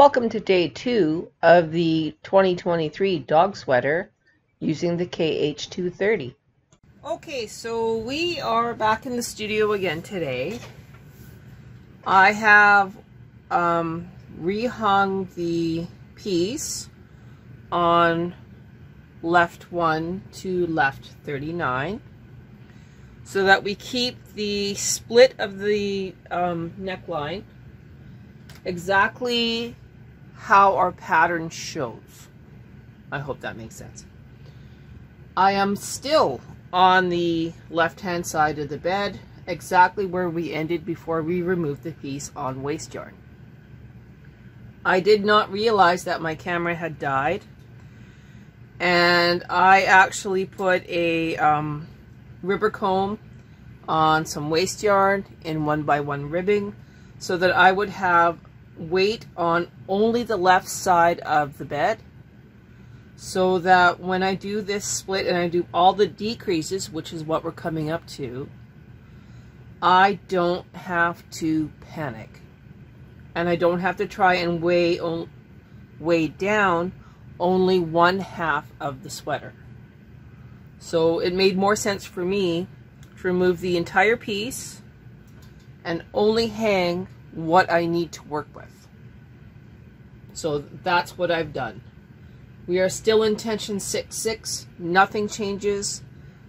Welcome to day 2 of the 2023 dog sweater using the KH230. Okay, so we are back in the studio again today. I have rehung the piece on left 1 to left 39 so that we keep the split of the neckline exactly how our pattern shows. I hope that makes sense. I am still on the left hand side of the bed, exactly where we ended before we removed the piece on waste yarn. I did not realize that my camera had died, and I actually put a ribber comb on some waste yarn in 1x1 ribbing so that I would have weight on only the left side of the bed, so that when I do this split and I do all the decreases, which is what we're coming up to, I don't have to panic, and I don't have to try and weigh down only 1/2 of the sweater. So it made more sense for me to remove the entire piece and only hang what I need to work with. So that's what I've done. We are still in tension 6/6, nothing changes.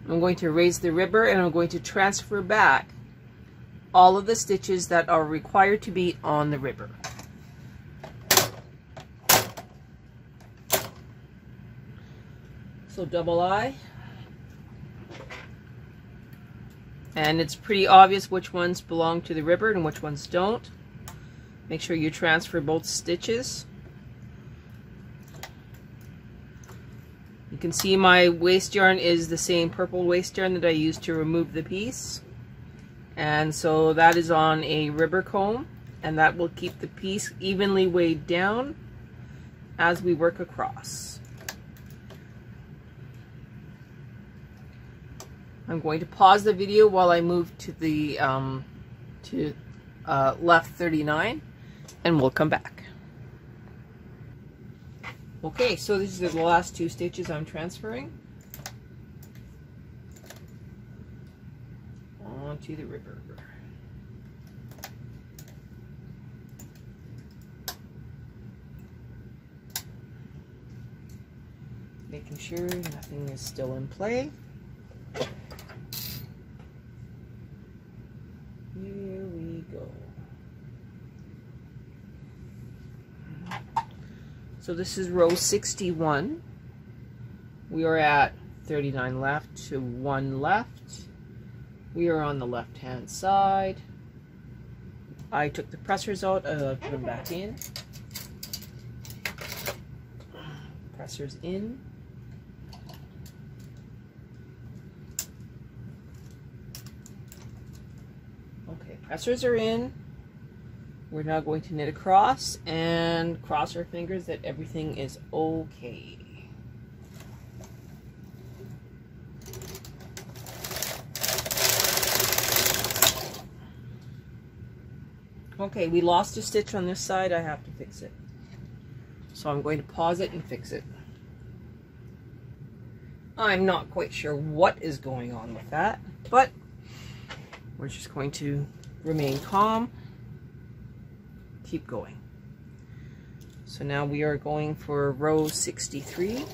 I'm going to raise the ribber and I'm going to transfer back all of the stitches that are required to be on the ribber. So double I. And it's pretty obvious which ones belong to the ribber and which ones don't. Make sure you transfer both stitches. You can see my waste yarn is the same purple waste yarn that I used to remove the piece. And so that is on a ribber comb, and that will keep the piece evenly weighed down as we work across. I'm going to pause the video while I move to the left 39, and we'll come back. Okay, so these are the last 2 stitches I'm transferring onto the ribber. Making sure nothing is still in play. Here we go. So this is row 61. We are at 39 left to 1 left. We are on the left hand side. I took the pressers out, put them back in. Pressers in. Okay, pressers are in. We're now going to knit across and cross our fingers that everything is okay. Okay, we lost a stitch on this side. I have to fix it. So I'm going to pause it and fix it. I'm not quite sure what is going on with that, but we're just going to remain calm. Keep going. So now we are going for row 63.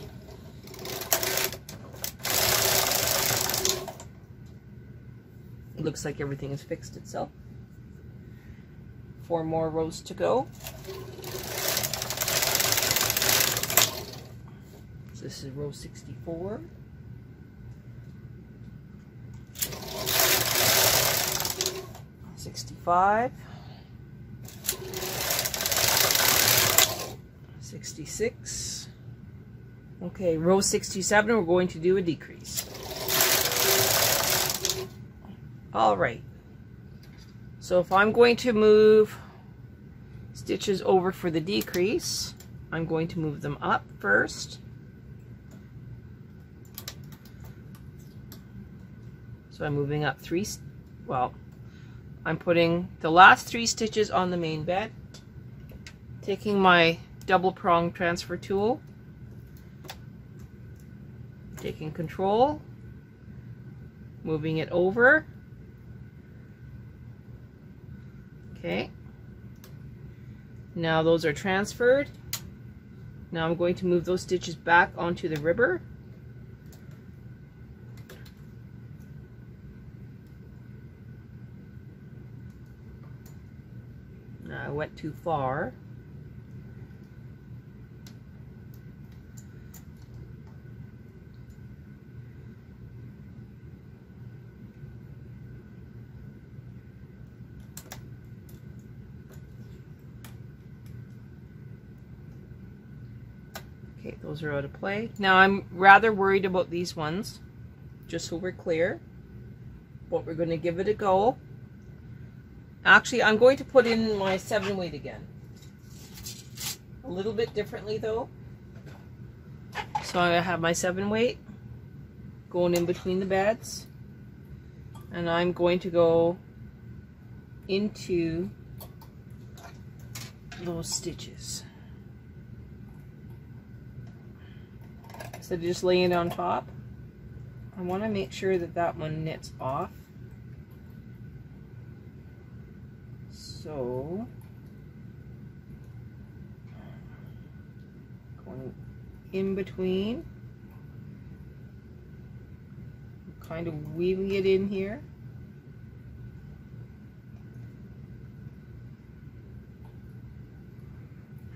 It looks like everything has fixed itself. 4 more rows to go. So this is row 64. '65. 66. Okay, row 67, we're going to do a decrease. All right. So if I'm going to move stitches over for the decrease, I'm going to move them up first. So I'm moving up 3, well, I'm putting the last 3 stitches on the main bed. Taking my double prong transfer tool, taking control, moving it over. Okay. Now those are transferred. Now I'm going to move those stitches back onto the ribber. Now I went too far. Okay, those are out of play. Now I'm rather worried about these ones, just so we're clear. But we're going to give it a go. Actually, I'm going to put in my 7-weight again. A little bit differently though. So I have my 7-weight going in between the beds. And I'm going to go into those stitches. Instead of just laying it on top, I want to make sure that that one knits off. So, going in between, kind of weaving it in here.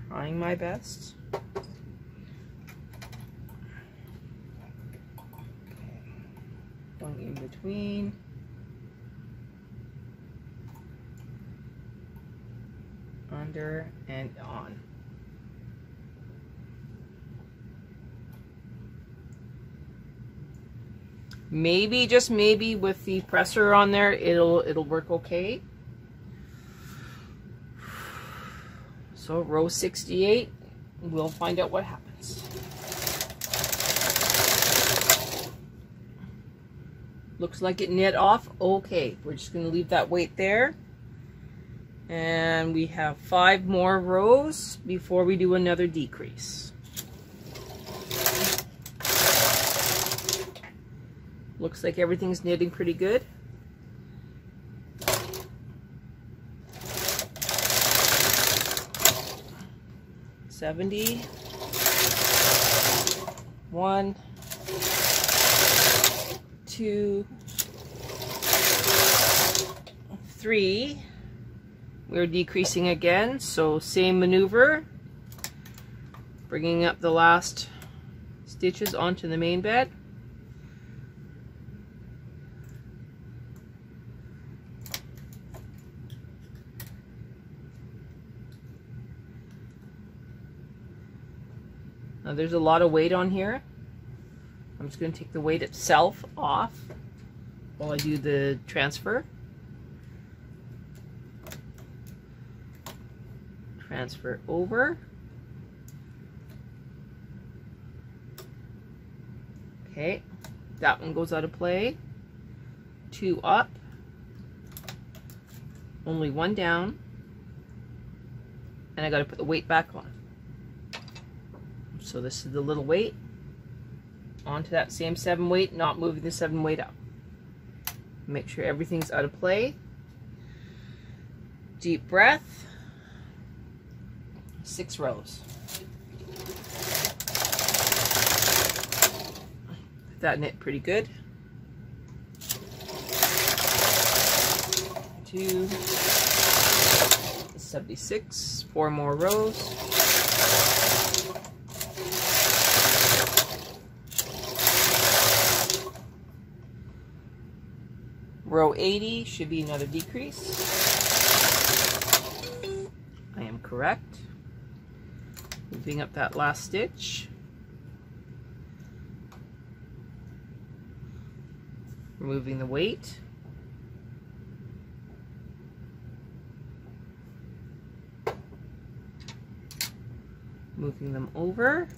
Trying my best. Going in between. Under and on. Maybe, just maybe, with the presser on there, it'll work okay. So row 68, we'll find out what happens. Looks like it knit off okay. We're just going to leave that weight there. And we have 5 more rows before we do another decrease. Looks like everything's knitting pretty good. $70. 1, 2, 3. We're decreasing again, so same maneuver, bringing up the last stitches onto the main bed. Now there's a lot of weight on here. I'm just going to take the weight itself off while I do the transfer. Transfer over. Okay, that one goes out of play. 2 up, only 1 down, and I got to put the weight back on. So this is the little weight onto that same 7-weight, not moving the 7-weight up. Make sure everything's out of play. Deep breath. 6 rows. That knit pretty good. 2, 76, 4 more rows. Row 80 should be another decrease. I am correct. Moving up that last stitch. Removing the weight. Moving them over.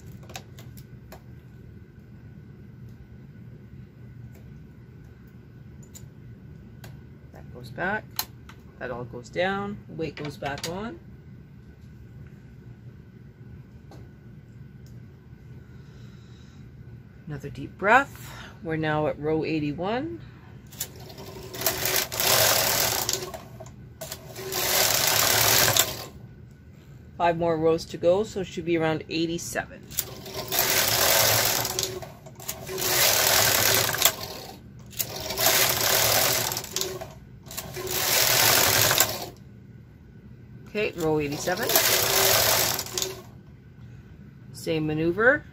That goes back. That all goes down. The weight goes back on. Another deep breath. We're now at row 81. Five more rows to go, so it should be around 87. Okay, row 87. Same maneuver.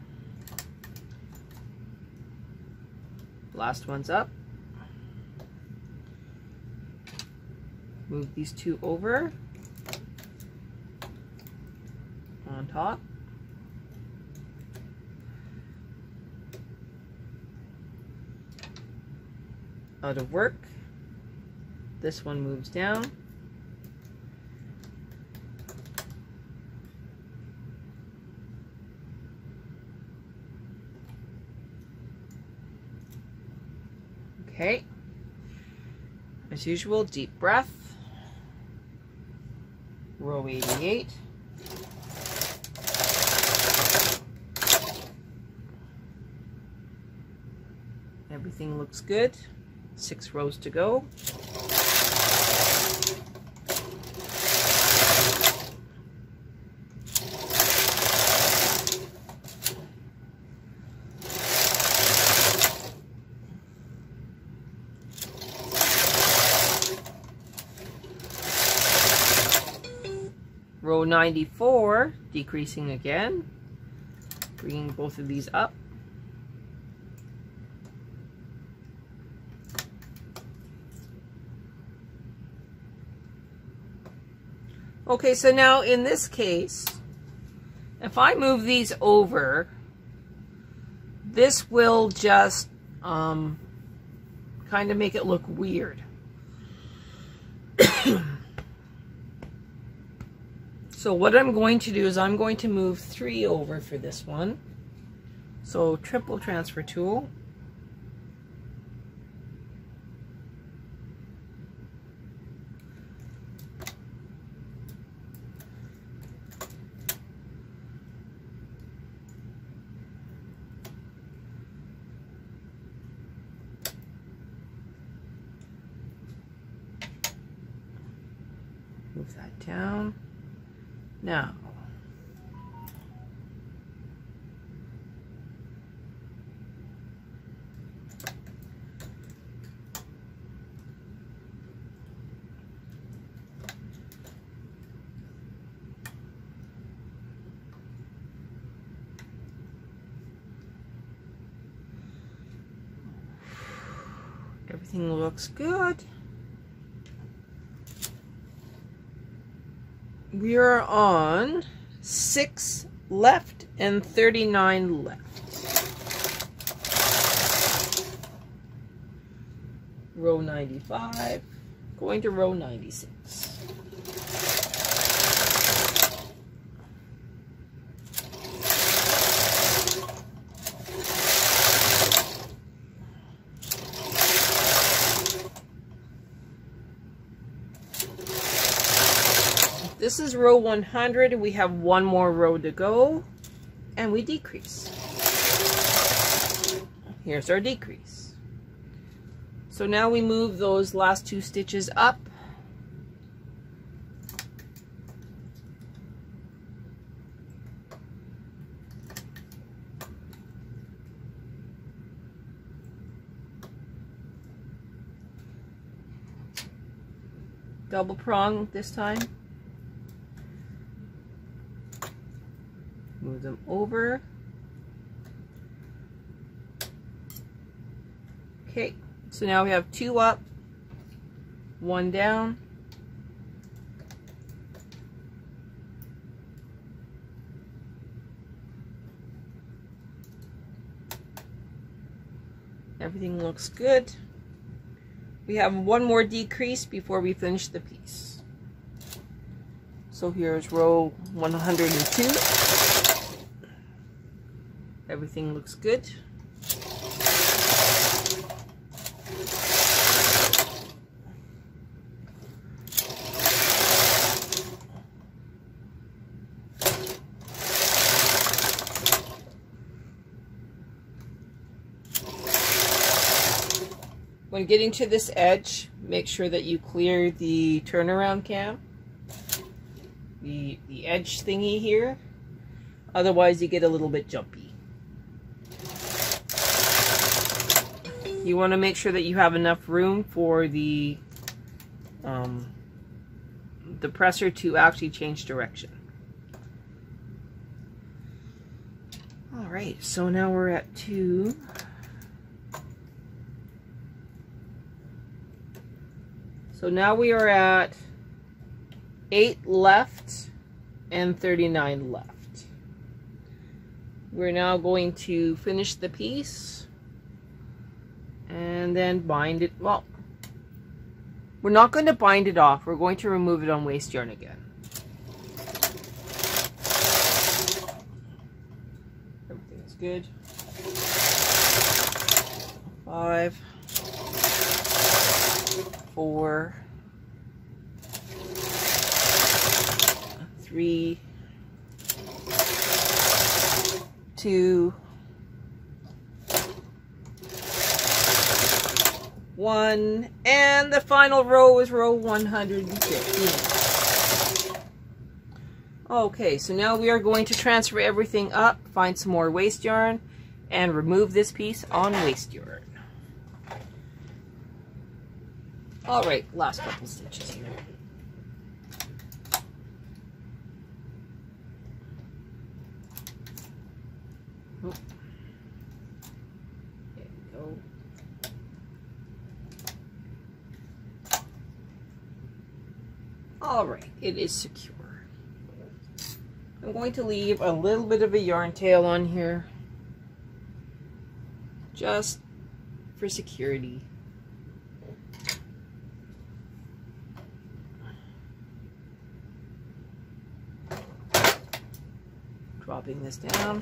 Last one's up. Move these two over on top. Out of work. This one moves down. Okay, as usual, deep breath. Row 88. Everything looks good. 6 rows to go. Row 94, decreasing again, bringing both of these up. Okay, so now in this case, if I move these over, this will just kind of make it look weird. So what I'm going to do is I'm going to move 3 over for this one. So triple transfer tool. Move that down. Now, everything looks good. We are on 6 left and 39 left. Row 95, going to row 96. This is row 100, and we have 1 more row to go, and we decrease. Here's our decrease. So now we move those last 2 stitches up. Double prong this time. Move them over. Okay, so now we have 2 up, 1 down. Everything looks good. We have 1 more decrease before we finish the piece. So here's row 102. Everything looks good. When getting to this edge, make sure that you clear the turnaround cam, the edge thingy here. Otherwise, you get a little bit jumpy. You want to make sure that you have enough room for the presser to actually change direction. All right, so now we're at 2. So now we are at 8 left and 39 left. We're now going to finish the piece and then bind it. Well, we're not going to bind it off. We're going to remove it on waste yarn again. Everything's good. 5, 4, 3, 2, 1, and the final row is row 115. Okay, so now we are going to transfer everything up, find some more waste yarn, and remove this piece on waste yarn. Alright, last couple stitches here. Oh. There we go. Alright, it is secure. I'm going to leave a little bit of a yarn tail on here, just for security. Dropping this down.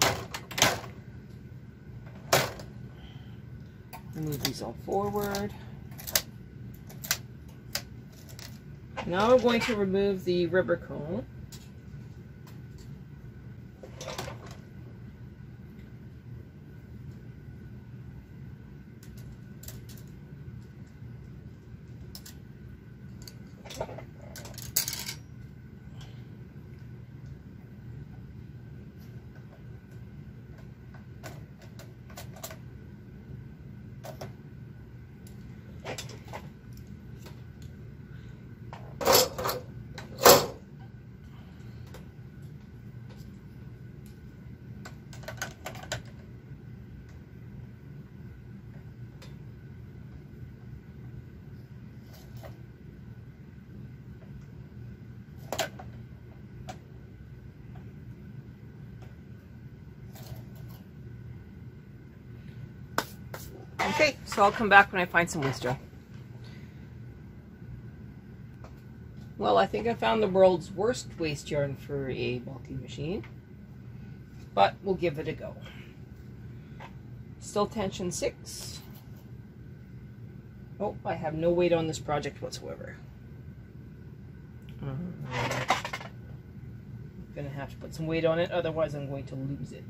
Move these all forward. Now we're going to remove the rubber comb. Okay, so I'll come back when I find some waste yarn. Well, I think I found the world's worst waste yarn for a bulky machine, but we'll give it a go. Still tension 6. Oh, I have no weight on this project whatsoever. I'm gonna have to put some weight on it, otherwise I'm going to lose it.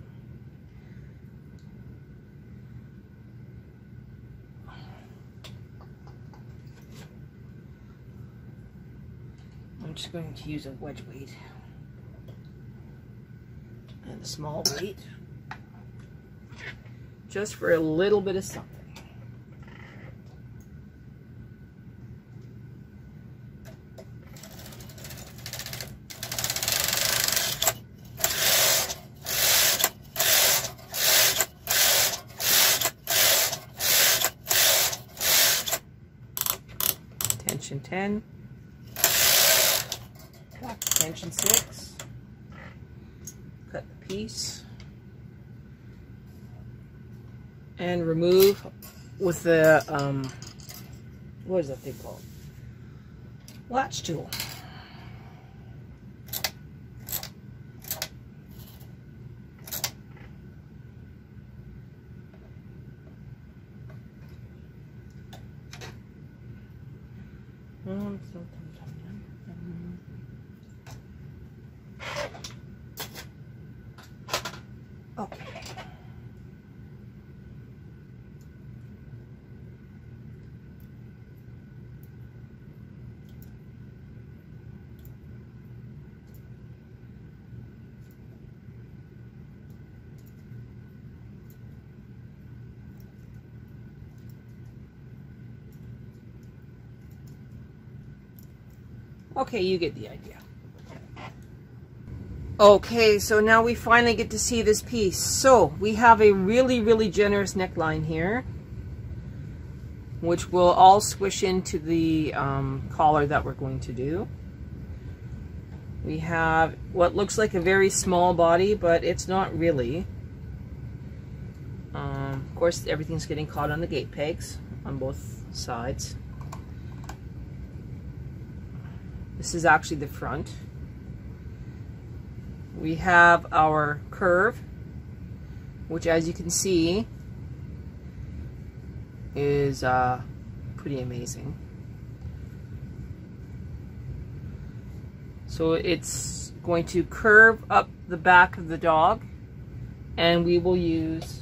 I'm just going to use a wedge weight and a small weight just for a little bit of something. Tension 10. Tension 6, cut the piece, and remove with the, what is that thing called? Latch tool. Okay, you get the idea. Okay, so now we finally get to see this piece. So we have a really generous neckline here, which will all squish into the collar that we're going to do. We have what looks like a very small body, but it's not really. Of course, everything's getting caught on the gate pegs on both sides. This is actually the front. We have our curve, which, as you can see, is pretty amazing. So it's going to curve up the back of the dog, and we will use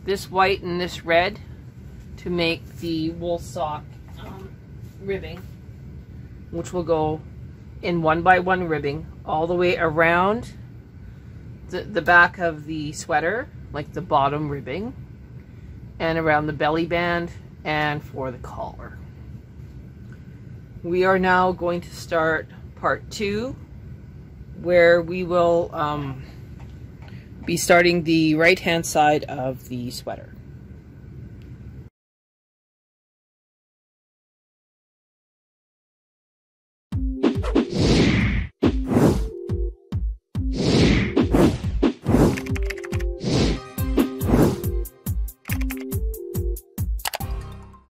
this white and this red to make the wool sock ribbing, which will go in 1x1 ribbing all the way around the back of the sweater, like the bottom ribbing, and around the belly band and for the collar. We are now going to start part 2, where we will be starting the right hand side of the sweater.